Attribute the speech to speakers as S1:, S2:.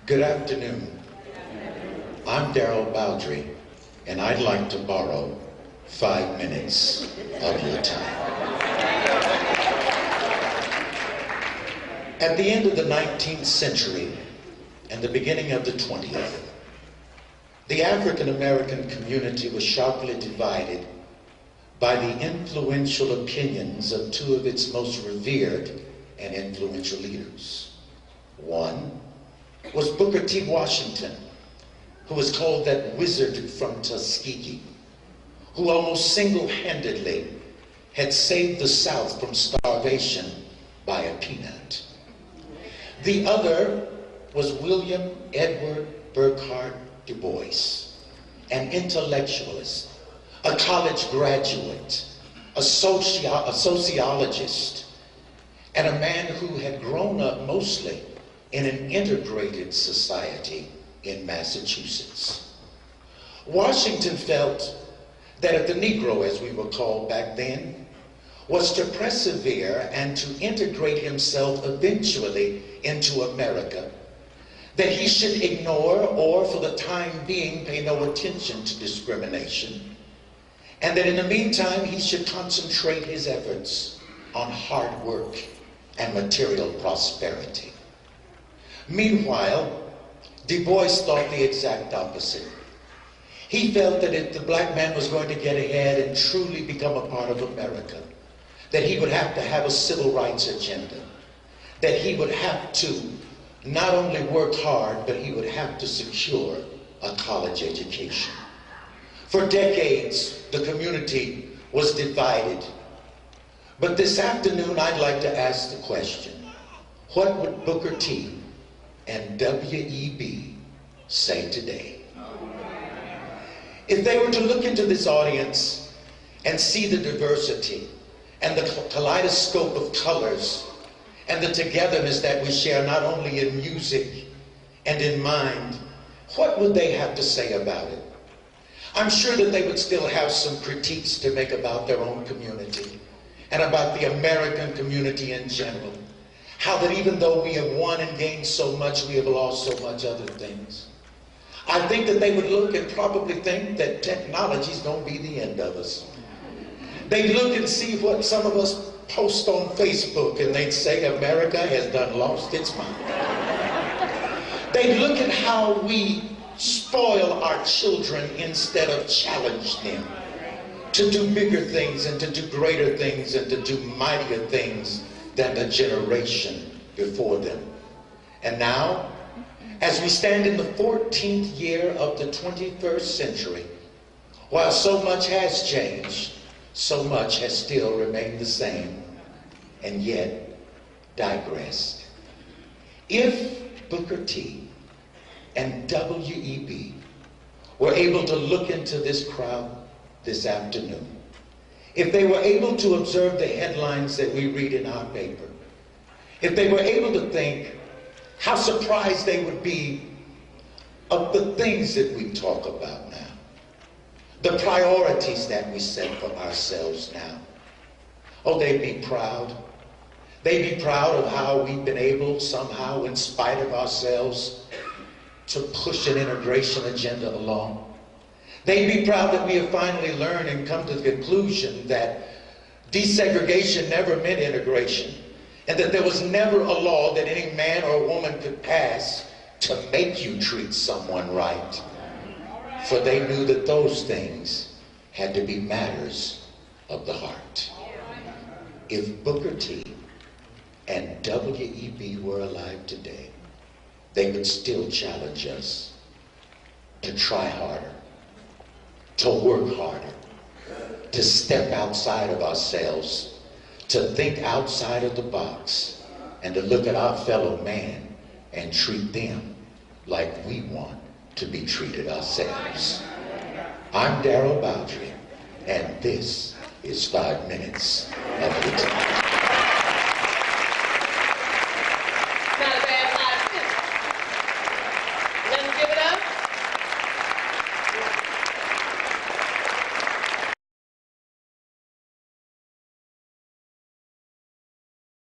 S1: Good afternoon. I'm Darryl Bowdre, and I'd like to borrow 5 minutes of your time. At the end of the 19th century and the beginning of the 20th, the African American community was sharply divided by the influential opinions of two of its most revered and influential leaders. One was Booker T. Washington, who was called that wizard from Tuskegee, who almost single-handedly had saved the South from starvation by a peanut. The other was William Edward Burghardt Du Bois, an intellectualist, a college graduate, a sociologist, and a man who had grown up mostly in an integrated society in Massachusetts. Washington felt that if the Negro, as we were called back then, was to persevere and to integrate himself eventually into America, that he should ignore or for the time being pay no attention to discrimination, and that in the meantime he should concentrate his efforts on hard work and material prosperity. Meanwhile, Du Bois thought the exact opposite. He felt that if the black man was going to get ahead and truly become a part of America, that he would have to have a civil rights agenda, that he would have to not only work hard, but he would have to secure a college education. For decades, the community was divided. But this afternoon, I'd like to ask the question, what would Booker T and W.E.B. say today? If they were to look into this audience and see the diversity and the kaleidoscope of colors and the togetherness that we share not only in music and in mind, what would they have to say about it? I'm sure that they would still have some critiques to make about their own community and about the American community in general. How that even though we have won and gained so much, we have lost so much other things. I think that they would look and probably think that technology is going to be the end of us. They'd look and see what some of us post on Facebook, and they'd say America has done lost its mind. They'd look at how we spoil our children instead of challenge them to do bigger things and to do greater things and to do mightier things than the generation before them. And now, as we stand in the 14th year of the 21st century, while so much has changed, so much has still remained the same, and yet digressed. If Booker T and W.E.B. were able to look into this crowd this afternoon, if they were able to observe the headlines that we read in our paper, if they were able to think how surprised they would be of the things that we talk about now, the priorities that we set for ourselves now. Oh, they'd be proud. They'd be proud of how we've been able somehow, in spite of ourselves, to push an integration agenda along. They'd be proud that we have finally learned and come to the conclusion that desegregation never meant integration, and that there was never a law that any man or woman could pass to make you treat someone right. For they knew that those things had to be matters of the heart. If Booker T and W.E.B. were alive today, they would still challenge us to try harder, to work harder, to step outside of ourselves, to think outside of the box, and to look at our fellow man and treat them like we want to be treated ourselves. I'm Darryl Bowdre, and this is 5 minutes of your time.